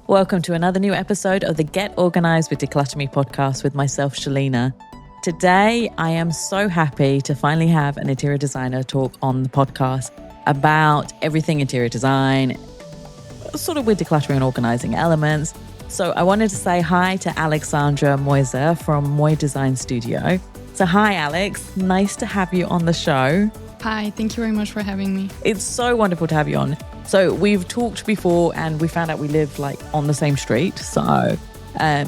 Welcome to another new episode of the Get Organised with Decluttr Me podcast with myself, Shelina. Today, I am so happy to finally have an interior designer talk on the podcast about everything interior design, sort of with decluttering and organising elements. So I wanted to say hi to Aleksandra Mojse from Moi Design Studio. So hi, Alex. Nice to have you on the show. Hi, thank you very much for having me. It's so wonderful to have you on. So we've talked before and we found out we live like on the same street. So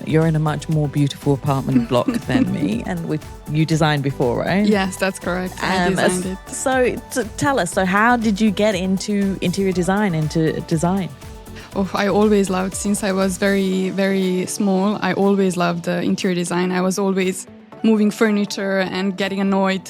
you're in a much more beautiful apartment block than me. And you designed before, right? Yes, that's correct. I designed it. So tell us, so how did you get into interior design, into design? Oh, I always loved, since I was very, very small, I always loved interior design. I was always moving furniture and getting annoyed.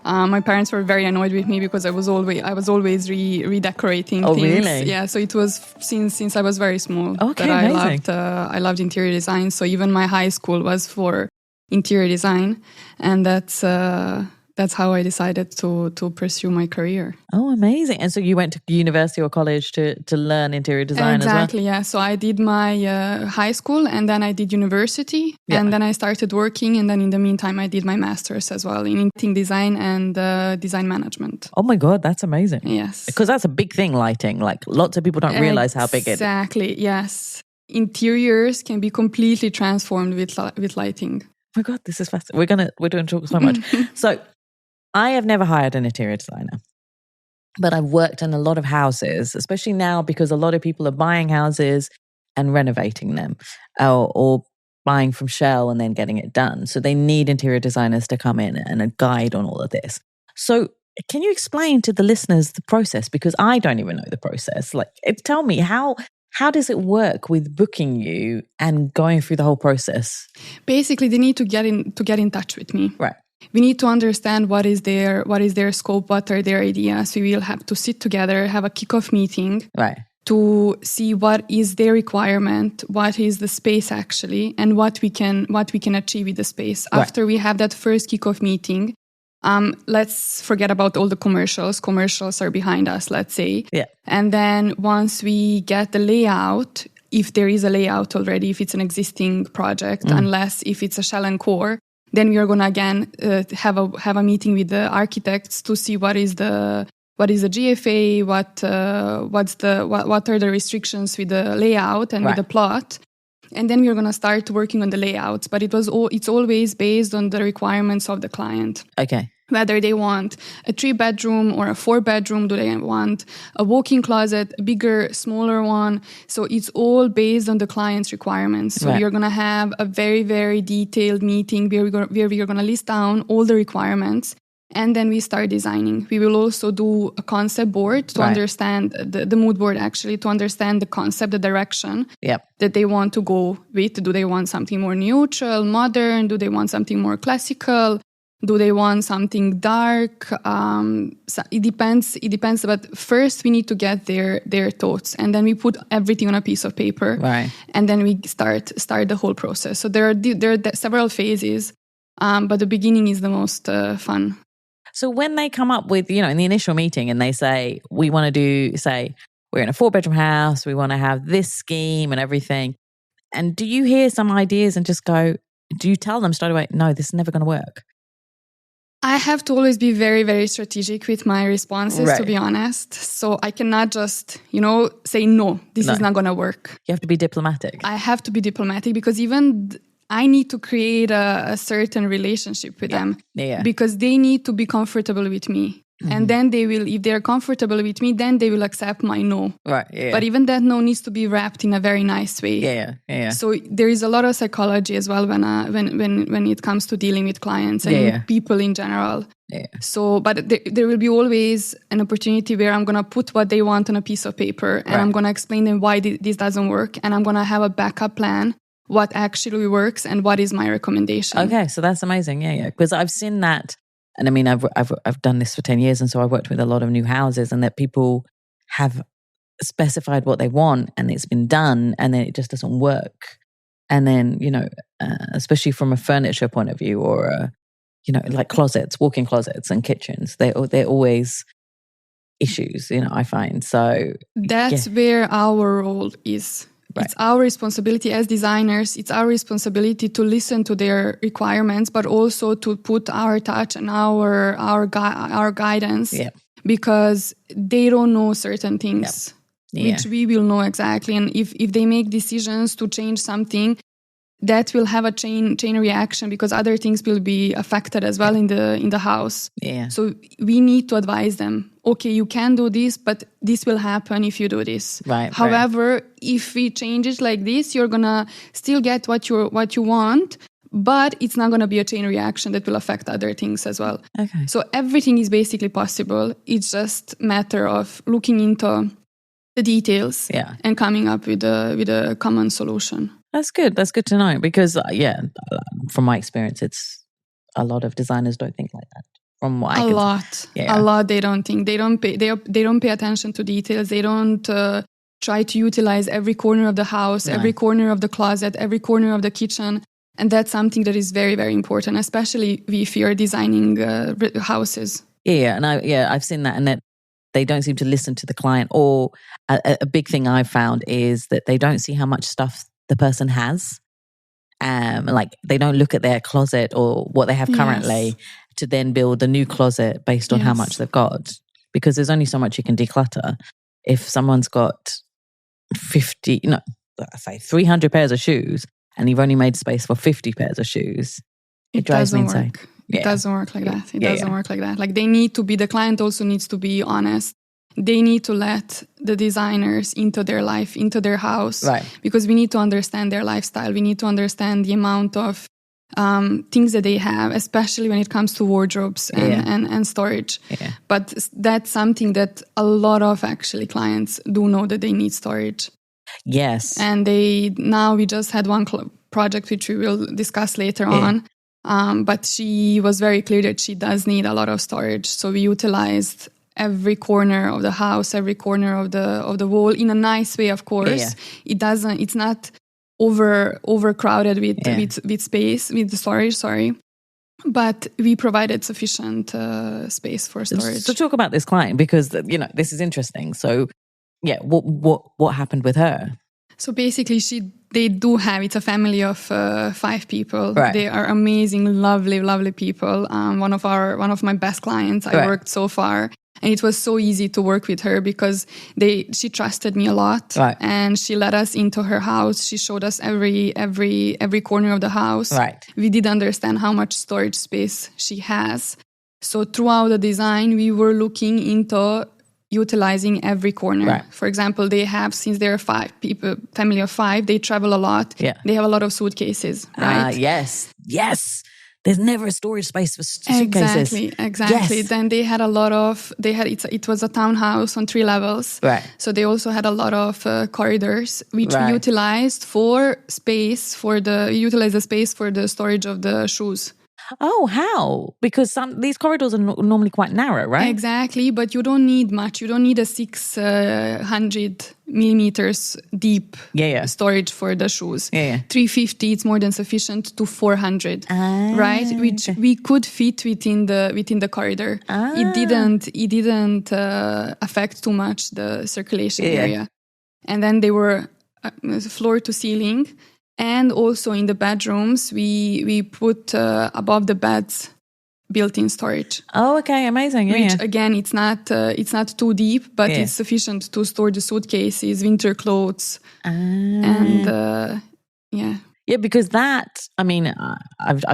My parents were very annoyed with me because I was always redecorating things. Really? Yeah, so it was since I was very small. Okay, that amazing. I loved interior design. So even my high school was for interior design, and that's how I decided to pursue my career. Oh, amazing. And so you went to university or college to learn interior design as well? Exactly, yeah. So I did my high school and then I did university and then I started working, and then in the meantime I did my master's as well in interior design and design management. Oh my God, that's amazing. Yes. Because that's a big thing, lighting. Like lots of people don't realize how big it is. Exactly, yes. Interiors can be completely transformed with lighting. Oh my God, this is fascinating. We're going to talk so much. So I have never hired an interior designer, but I've worked in a lot of houses, especially now because a lot of people are buying houses and renovating them or buying from Shell and then getting it done. So they need interior designers to come in and a guide on all of this. So can you explain to the listeners the process? Because I don't even know the process. Like, tell me, how does it work with booking you and going through the whole process? Basically, they need to get in touch with me. Right. We need to understand what is their scope, what are their ideas. We will have to sit together, have a kickoff meeting, right, to see what is their requirement, what is the space actually, and what we can achieve with the space. Right. After we have that first kickoff meeting, let's forget about all the commercials. Commercials are behind us, let's say. Yeah. And then once we get the layout, if there is a layout already, if it's an existing project, unless if it's a shell and core, then we are going to again have a meeting with the architects to see what is the GFA, what are the restrictions with the layout and with the plot, and then we are going to start working on the layouts. But it's always based on the requirements of the client. Okay. Whether they want a 3-bedroom or a 4-bedroom, do they want a walk-in closet, a bigger, smaller one? So it's all based on the client's requirements. So we are going to have a very, very detailed meeting where we are going to list down all the requirements, and then we start designing. We will also do a concept board to understand the mood board, actually, to understand the concept, the direction that they want to go with. Do they want something more neutral, modern? Do they want something more classical? Do they want something dark? So it depends. But first, we need to get their thoughts, and then we put everything on a piece of paper, and then we start the whole process. So there are several phases, but the beginning is the most fun. So when they come up with, in the initial meeting, and they say we want to we're in a 4-bedroom house, we want to have this scheme and everything, and do you hear some ideas and just go? Do you tell them straight away? No, this is never going to work. I have to always be very, very strategic with my responses, to be honest. So I cannot just, say, no, this is not going to work. You have to be diplomatic. I have to be diplomatic because even I need to create a certain relationship with them because they need to be comfortable with me. Mm-hmm. And then they will, if they're comfortable with me, then they will accept my no. Right. Yeah. But even that no needs to be wrapped in a very nice way. Yeah. So there is a lot of psychology as well when it comes to dealing with clients and people in general. Yeah. So, but there will be always an opportunity where I'm going to put what they want on a piece of paper and I'm going to explain them why this doesn't work, and I'm going to have a backup plan, what actually works and what is my recommendation. Okay, so that's amazing. Yeah. Because I've seen that. And I mean, I've done this for 10 years, and so I've worked with a lot of new houses, and that people have specified what they want, and it's been done, and then it just doesn't work. And then, especially from a furniture point of view, or like closets, walk-in closets, and kitchens, they're always issues. I find so that's where our role is. Right. It's our responsibility as designers. It's our responsibility to listen to their requirements, but also to put our touch and our guidance, because they don't know certain things, which we will know exactly. And if they make decisions to change something, that will have a chain reaction, because other things will be affected as well in the house. Yeah. So we need to advise them. Okay, you can do this, but this will happen if you do this. Right. However, if we change it like this, you're gonna still get what you want, but it's not gonna be a chain reaction that will affect other things as well. Okay. So everything is basically possible. It's just a matter of looking into the details and coming up with a common solution. That's good. That's good to know, because from my experience, it's a lot of designers don't think like that. From what a lot they don't think, they don't pay attention to details. They don't try to utilize every corner of the house, every corner of the closet, every corner of the kitchen, and that's something that is very, very important, especially if you're designing houses. And I've seen that, and that they don't seem to listen to the client. Or a big thing I've found is that they don't see how much stuff the person has. Like they don't look at their closet or what they have currently to then build a new closet based on how much they've got. Because there's only so much you can declutter. If someone's got 300 pairs of shoes and you've only made space for 50 pairs of shoes, it drives me insane. It doesn't work like that. It doesn't work like that. Like the client also needs to be honest. They need to let the designers into their life, into their house. Right. Because we need to understand their lifestyle. We need to understand the amount of things that they have, especially when it comes to wardrobes and storage. Yeah. But that's something that a lot of actually clients do know, that they need storage. Yes. And we just had one project which we will discuss later on. But she was very clear that she does need a lot of storage. So we utilized every corner of the house, every corner of the wall, in a nice way, of course. It's not overcrowded with space, with the storage, but we provided sufficient space for storage. So talk about this client, because this is interesting. So what happened with her? So basically it's a family of 5 people. Right. They are amazing, lovely people. One of my best clients I worked so far. And it was so easy to work with her because she trusted me a lot, and she let us into her house. She showed us every corner of the house. Right. We did understand how much storage space she has. So throughout the design, we were looking into utilizing every corner. Right. For example, since they're 5 people, family of 5, they travel a lot. Yeah. They have a lot of suitcases, right? Yes. There's never a storage space for suitcases. Exactly. Yes. Then they had a lot of, it was a townhouse on 3 levels. Right. So they also had a lot of corridors, which we utilized the space for the storage of the shoes. Oh, how? Because these corridors are normally quite narrow, right? Exactly, but you don't need much. You don't need a 600 millimeters deep storage for the shoes. 350, it's more than sufficient to 400, right? Which we could fit within the corridor. It didn't affect too much the circulation area. And then they were floor to ceiling. And also in the bedrooms, we put above the beds built-in storage. Oh, okay, amazing! Which again, it's not too deep, but it's sufficient to store the suitcases, winter clothes, and because I've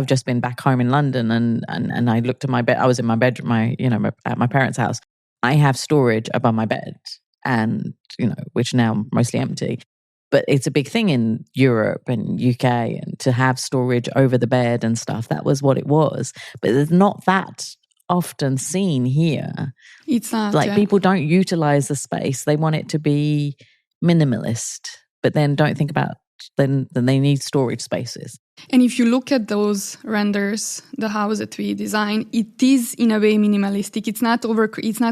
just been back home in London, and I looked at my bed. I was in my bedroom, at my parents' house. I have storage above my bed, and which now mostly empty. But it's a big thing in Europe and UK, and to have storage over the bed and stuff. That was what it was. But it's not that often seen here. It's not. People don't utilize the space. They want it to be minimalist, but then don't think about then they need storage spaces. And if you look at those renders, the house that we design, it is in a way minimalistic. It's not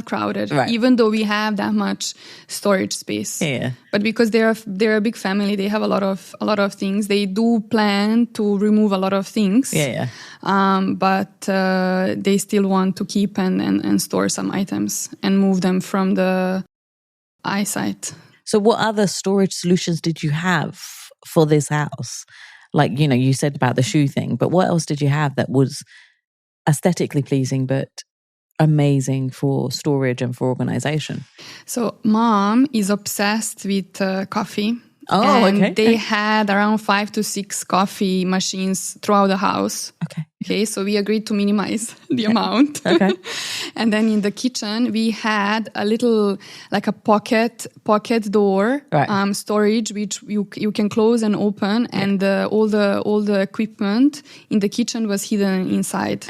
crowded, even though we have that much storage space. Yeah. But because they're a big family, they have a lot of things. They do plan to remove a lot of things. Yeah. But they still want to keep and store some items and move them from the eyesight. So what other storage solutions did you have for this house? Like, you said about the shoe thing, but what else did you have that was aesthetically pleasing but amazing for storage and for organization? So mom is obsessed with coffee. Oh, and okay. They had around 5 to 6 coffee machines throughout the house. Okay, so we agreed to minimize the amount. Okay. And then in the kitchen, we had a little, like a pocket door storage, which you can close and open, and all the equipment in the kitchen was hidden inside.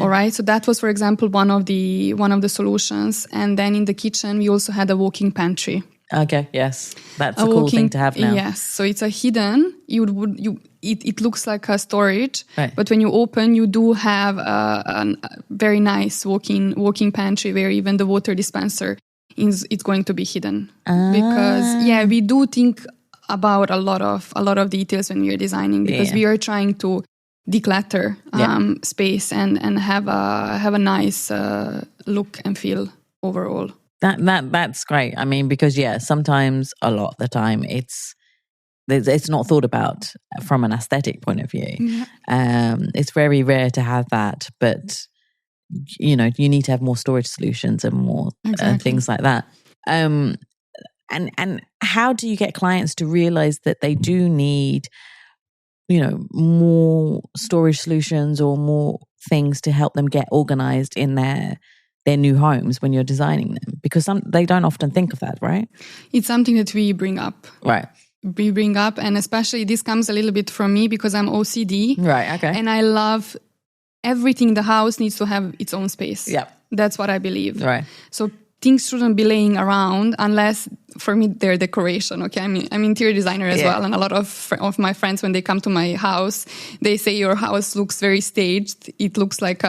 All right, so that was, for example, one of the solutions. And then in the kitchen, we also had a walk-in pantry. Okay, yes, that's a cool thing to have now. Yes, so it's a hidden. It looks like a storage, right. But when you open, you do have a very nice walk-in pantry where even the water dispenser is going to be hidden. Because we do think about a lot of details when we are designing, because we are trying to declutter space and have a nice look and feel overall. That's great. I mean, because sometimes, a lot of the time, it's not thought about from an aesthetic point of view. Yeah. It's very rare to have that, but you need to have more storage solutions and more things like that. And how do you get clients to realize that they do need, more storage solutions or more things to help them get organized in their new homes when you're designing them? Because they don't often think of that, right? It's something that we bring up. Right. We bring up, and especially this comes a little bit from me because I'm OCD. Right, okay. And I love everything in the house needs to have its own space. Yeah. That's what I believe. Right. So things shouldn't be laying around unless, for me, they're decoration. Okay, I'm interior designer as well, and a lot of my friends, when they come to my house, they say your house looks very staged. It looks like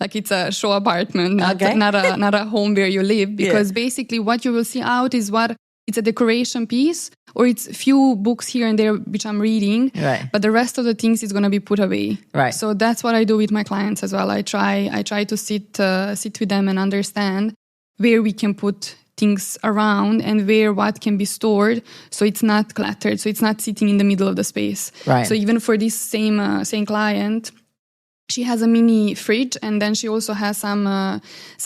it's a show apartment, not a home where you live. Because basically, what you will see out is it's a decoration piece, or it's few books here and there which I'm reading, right. But the rest of the things is going to be put away. Right. So that's what I do with my clients as well. I try to sit with them and understand where we can put things around and where what can be stored, so it's not cluttered, so it's not sitting in the middle of the space. Right. So even for this same client, she has a mini fridge, and then she also has some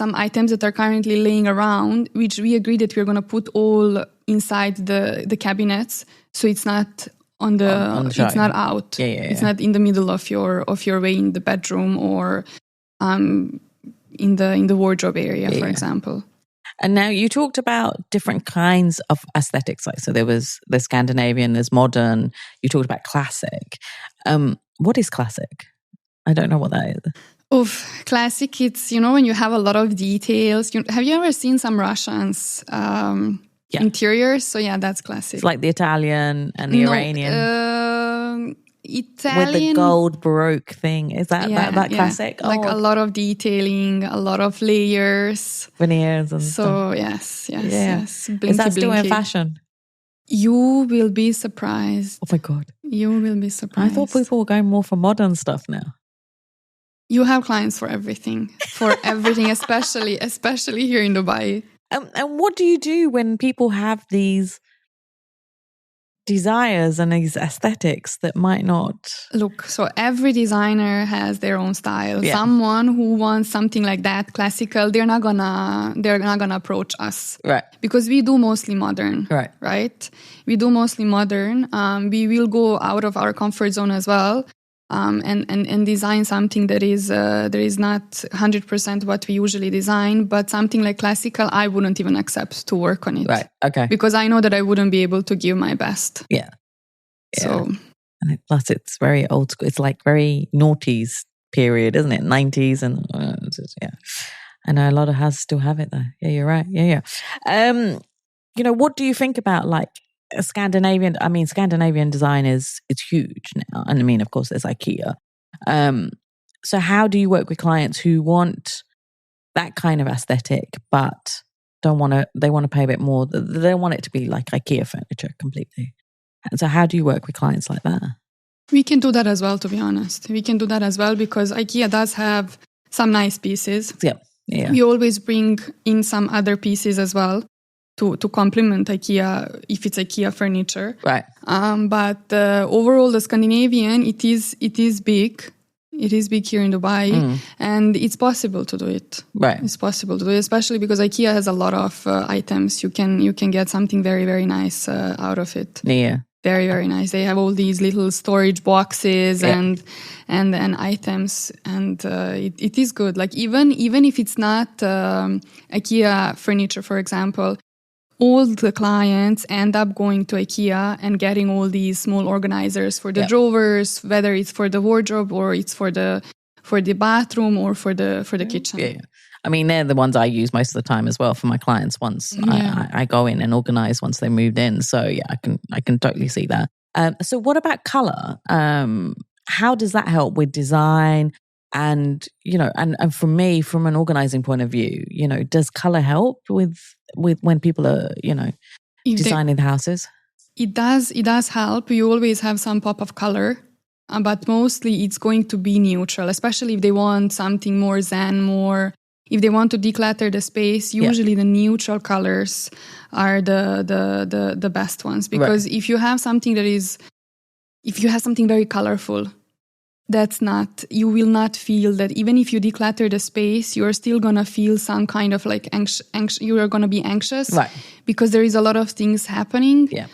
items that are currently laying around, which we agreed that we're going to put all inside the cabinets, so it's not on the it's not out. It's not in the middle of your way in the bedroom or in the wardrobe area, for example. And now you talked about different kinds of aesthetics. Like, so there was the Scandinavian, there's modern. You talked about classic. What is classic? I don't know what that is. Classic, it's, when you have a lot of details. Have you ever seen some Russians interiors? So that's classic. It's like the Italian and the Iranian. Italian. With the gold Baroque thing. Is that classic? Like a lot of detailing, a lot of layers. Veneers and so, stuff. Yes. Blinky, is that still blinky. in fashion? You will be surprised. Oh my God. You will be surprised. I thought people were going more for modern stuff now. You have clients for everything, especially here in Dubai. And what do you do when people have these desires and these aesthetics that might not look? So every designer has their own style. Someone who wants something like that, classical, they're not gonna approach us, right? Because we do mostly modern, right? We do mostly modern. We will go out of our comfort zone as well. And design something that is not 100% what we usually design, but something like classical, I wouldn't even accept to work on it. Right. Okay. Because I know that I wouldn't be able to give my best. Yeah. So, and plus it's very old school. It's like very noughties period, isn't it? 90s and I know a lot of houses still have it though. Yeah, you're right. Yeah. What do you think about like Scandinavian design is huge now. And I mean, of course, there's IKEA. So how do you work with clients who want that kind of aesthetic, but they want to pay a bit more? They want it to be like IKEA furniture completely. And so how do you work with clients like that? We can do that as well, to be honest. We can do that as well because IKEA does have some nice pieces. Yeah. We always bring in some other pieces as well. to complement IKEA if it's IKEA furniture. Right. But overall, the Scandinavian, it is big. It is big here in Dubai, and it's possible to do it. Right. It's possible to do it, especially because IKEA has a lot of items. You can get something very, very nice out of it. Yeah. Very, very nice. They have all these little storage boxes and items, and it is good. Like even if it's not IKEA furniture, for example, all the clients end up going to IKEA and getting all these small organizers for the drawers, whether it's for the wardrobe or it's for the bathroom or for the kitchen. Yeah. I mean, they're the ones I use most of the time as well for my clients. Once I go in and organize once they moved in. So yeah, I can totally see that. So what about color? How does that help with design? And and for me, from an organizing point of view, does color help with when people are designing the houses? It does help. You always have some pop of color. But mostly it's going to be neutral, especially if they want something more zen, if they want to declutter the space, usually the neutral colors are the best ones. Because if you have something very colorful, you will not feel that. Even if you declutter the space, you're still going to feel some kind of like you are going to be anxious, right? Because there is a lot of things happening. Yeah.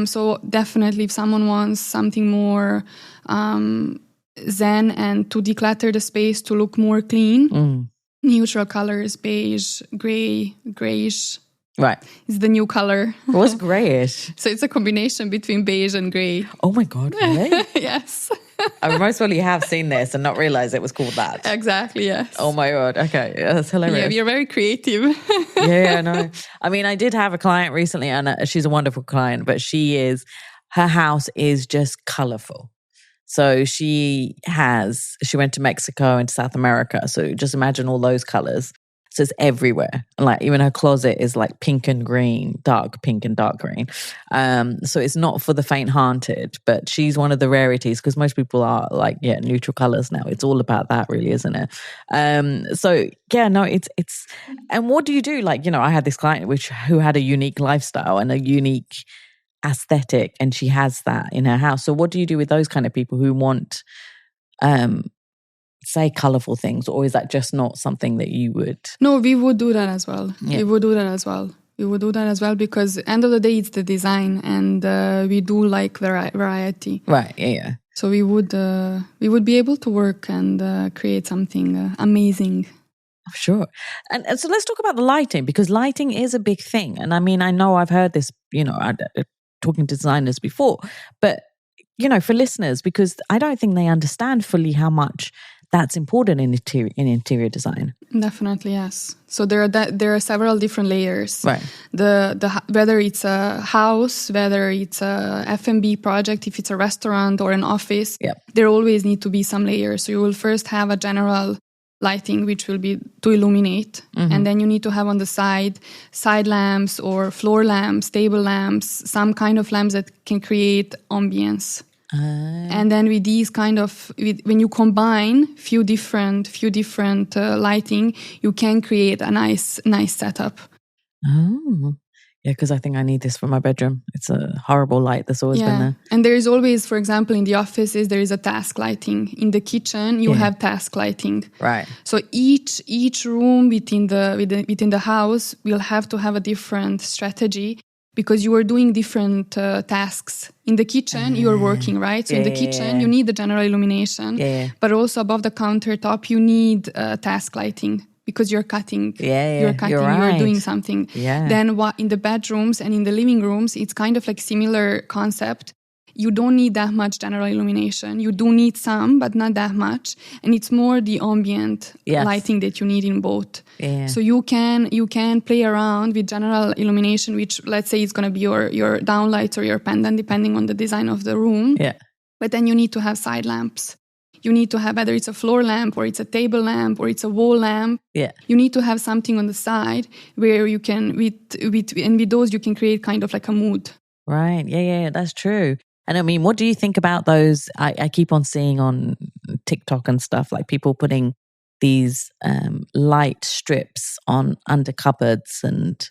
So definitely if someone wants something more zen and to declutter the space to look more clean, neutral colors, beige, gray, grayish. Right. It's the new color. What's grayish? So it's a combination between beige and gray. Oh my God, really? Yes. I most probably have seen this and not realized it was called that. Exactly, yes. Oh my God. Okay. That's hilarious. Yeah, you're very creative. Yeah, no. I mean, I did have a client recently and she's a wonderful client, but her house is just colorful. So she went to Mexico and South America. So just imagine all those colors. So it's everywhere. Like even her closet is like pink and green, dark pink and dark green. So it's not for the faint-hearted, but she's one of the rarities because most people are like, neutral colors now. It's all about that really, isn't it? So yeah, no, it's, and what do you do? Like, I had this client who had a unique lifestyle and a unique aesthetic, and she has that in her house. So what do you do with those kind of people who want, say colorful things, or is that just not something that you would? No, we would do that as well. Yeah. We would do that as well because end of the day it's the design, and we do like variety. Right. Yeah. So we would be able to work and create something amazing. Sure. And so let's talk about the lighting, because lighting is a big thing. And I mean, I know I've heard this, talking to designers before, but for listeners, because I don't think they understand fully how much that's important in interior design. Definitely, yes. So there are several different layers. Right. The whether it's a house, whether it's a F&B project, if it's a restaurant or an office, there always need to be some layers. So you will first have a general lighting, which will be to illuminate, and then you need to have on the side lamps or floor lamps, table lamps, some kind of lamps that can create ambience. And then with these when you combine few different lighting, you can create a nice setup. Oh, yeah, because I think I need this for my bedroom. It's a horrible light that's always been there. And there is always, for example, in the offices, there is a task lighting. In the kitchen, you have task lighting. Right. So each room within the house will have to have a different strategy, because you are doing different tasks. In the kitchen, you are working, right? So in the kitchen, you need the general illumination. Yeah. But also above the countertop, you need task lighting, because you're cutting. You're cutting, you're doing something. Yeah. Then in the bedrooms and in the living rooms, it's kind of like similar concept. You don't need that much general illumination. You do need some, but not that much. And it's more the ambient lighting that you need in both. Yeah. So you can play around with general illumination, which let's say is going to be your downlights or your pendant, depending on the design of the room. Yeah. But then you need to have side lamps. You need to have, whether it's a floor lamp or it's a table lamp or it's a wall lamp. Yeah. You need to have something on the side where you can, with those, you can create kind of like a mood. Right. Yeah, that's true. And I mean, what do you think about those? I keep on seeing on TikTok and stuff, like people putting these light strips on under cupboards and,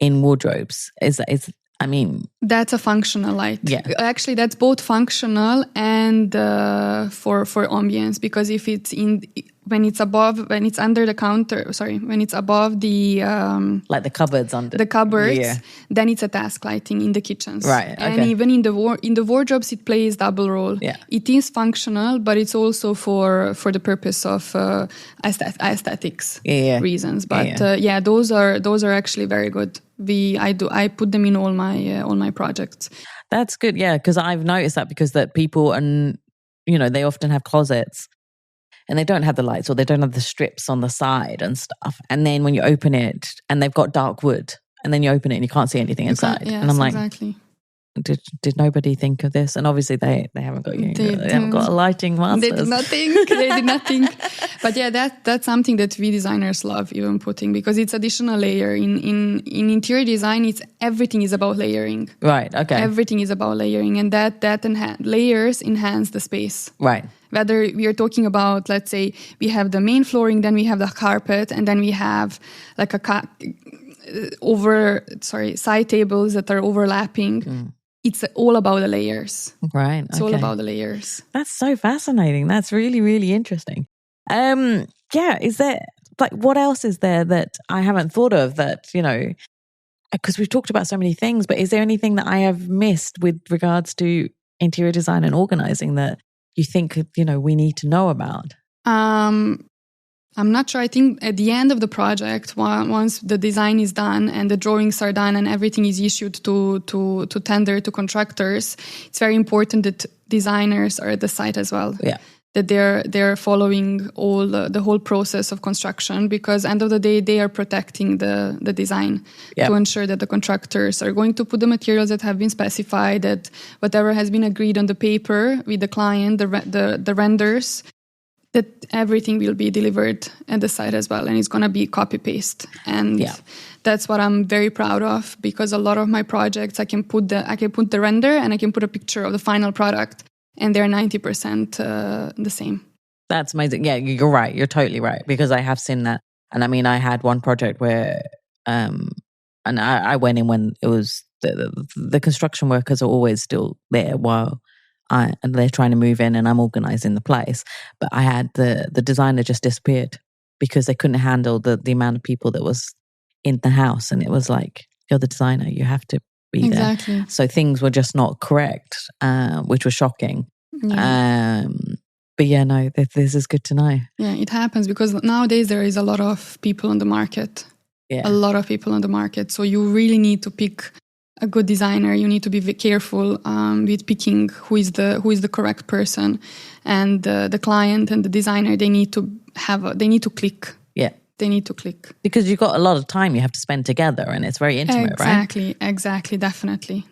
in wardrobes? That's a functional light. Yeah. Actually, that's both functional and for ambience, because if it's when it's above the like the cupboards under the cupboards, then it's a task lighting in the kitchens. Right. Okay. And even in the wardrobes, it plays double role. Yeah. It is functional, but it's also for the purpose of aesthetics reasons. But those are actually very good. I put them in all my projects. That's good, yeah, because I've noticed that because that people and they often have closets and they don't have the lights or they don't have the strips on the side and stuff. And then when you open it and they've got dark wood and then you open it and you can't see anything inside. Yes, and I'm like, exactly. Did nobody think of this? And obviously they haven't got they haven't got a lighting master. They did not think. But yeah, that's something that we designers love even putting, because it's additional layer. In interior design, everything is about layering. Right, okay. Everything is about layering, and that layers enhance the space. Right. Whether we are talking about, let's say, we have the main flooring, then we have the carpet, and then we have like side tables that are overlapping. It's all about the layers. Right. It's all about the layers. That's so fascinating. That's really, really interesting. Is there, what else is there that I haven't thought of that, because we've talked about so many things, but is there anything that I have missed with regards to interior design and organizing that you think, we need to know about? I'm not sure. I think at the end of the project, once the design is done and the drawings are done and everything is issued to tender to contractors, it's very important that designers are at the site as well. Yeah. That they're following all the whole process of construction, because end of the day they are protecting the design to ensure that the contractors are going to put the materials that have been specified, that whatever has been agreed on the paper with the client, the renders, that everything will be delivered at the site as well, and it's going to be copy-paste. And that's what I'm very proud of, because a lot of my projects, I can put the render and I can put a picture of the final product, and they're 90% the same. That's amazing. Yeah, you're right. You're totally right, because I have seen that. And I mean, I had one project where, and I went in when it was, the construction workers are always still there while and they're trying to move in and I'm organizing the place. But I had the designer just disappeared because they couldn't handle the amount of people that was in the house. And it was like, you're the designer, you have to be there. So things were just not correct, which was shocking. Yeah. But yeah, no, this is good to know. Yeah, it happens because nowadays there is a lot of people on the market. Yeah. A lot of people on the market. So you really need to pick a good designer. You need to be careful with picking who is the correct person, and the client and the designer. They need to click. Yeah, they need to click because you've got a lot of time you have to spend together, and it's very intimate, right? Exactly, definitely.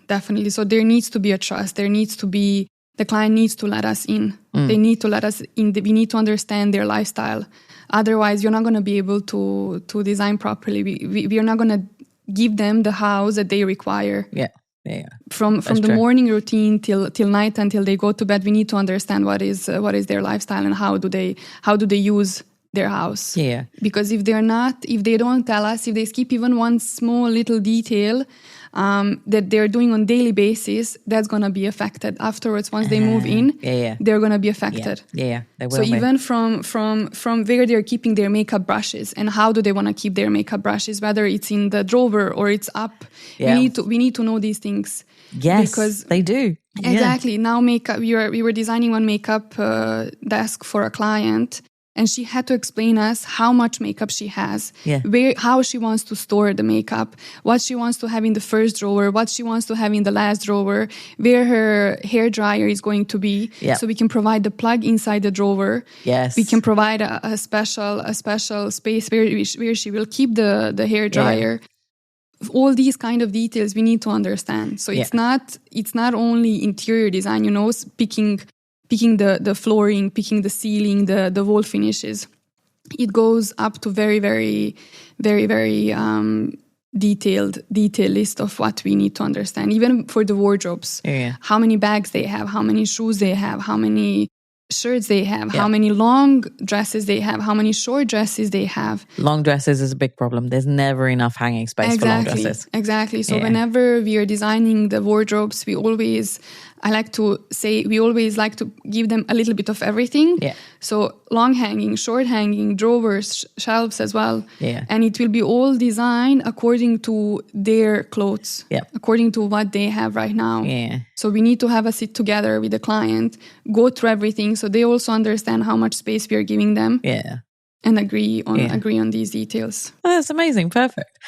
So there needs to be a trust. There needs to be the client needs to let us in. They need to let us in. We need to understand their lifestyle. Otherwise, you're not going to be able to design properly. We are not going to give them the house that they require. Yeah. From the morning routine till night until they go to bed, we need to understand what is their lifestyle and how do they use their house. Yeah. Because if they don't tell us, if they skip even one small little detail that they're doing on daily basis, that's gonna be affected afterwards. Once they move in, they're gonna be affected. Yeah, they will. So even from where they're keeping their makeup brushes and how do they want to keep their makeup brushes, whether it's in the drawer or it's up, we need to know these things. Yes, because they do. Exactly. Now makeup. We were designing one makeup desk for a client. And she had to explain us how much makeup she has, how she wants to store the makeup, what she wants to have in the first drawer, what she wants to have in the last drawer, where her hair dryer is going to be. Yeah. So we can provide the plug inside the drawer. Yes. We can provide a special space where she will keep the hair dryer. Yeah. All these kind of details we need to understand. So it's not only interior design, picking the flooring, picking the ceiling, the wall finishes. It goes up to very, very, very, very detailed list of what we need to understand. Even for the wardrobes, how many bags they have, how many shoes they have, how many shirts they have, how many long dresses they have, how many short dresses they have. Long dresses is a big problem. There's never enough hanging space for long dresses. Exactly. So whenever we are designing the wardrobes, we always like to give them a little bit of everything. Yeah. So long hanging, short hanging, drawers, shelves as well. Yeah. And it will be all designed according to their clothes, according to what they have right now. Yeah. So we need to have a sit together with the client, go through everything so they also understand how much space we are giving them. Yeah. And agree on these details. Oh, that's amazing. Perfect.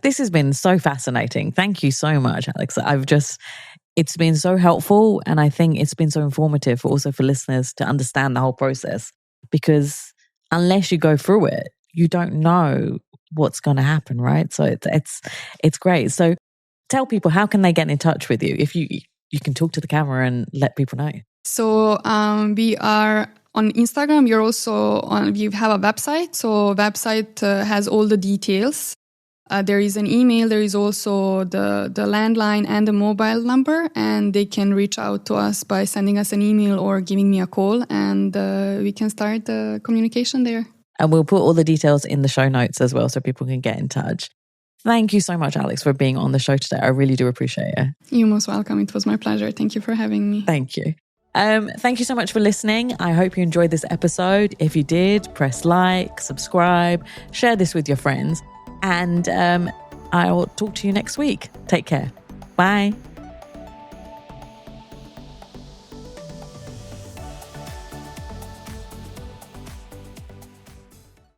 This has been so fascinating. Thank you so much, Alex. It's been so helpful, and I think it's been so informative also for listeners to understand the whole process, because unless you go through it, you don't know what's going to happen, right? So it's great. So tell people, how can they get in touch with you? If you can talk to the camera and let people know. So we are on Instagram. We have a website. So website has all the details. There is an email. There is also the landline and the mobile number, and they can reach out to us by sending us an email or giving me a call, and we can start the communication there. And we'll put all the details in the show notes as well so people can get in touch. Thank you so much, Alex, for being on the show today. I really do appreciate it. You're most welcome. It was my pleasure. Thank you for having me. Thank you. Thank you so much for listening. I hope you enjoyed this episode. If you did, press like, subscribe, share this with your friends. And I'll talk to you next week. Take care. Bye.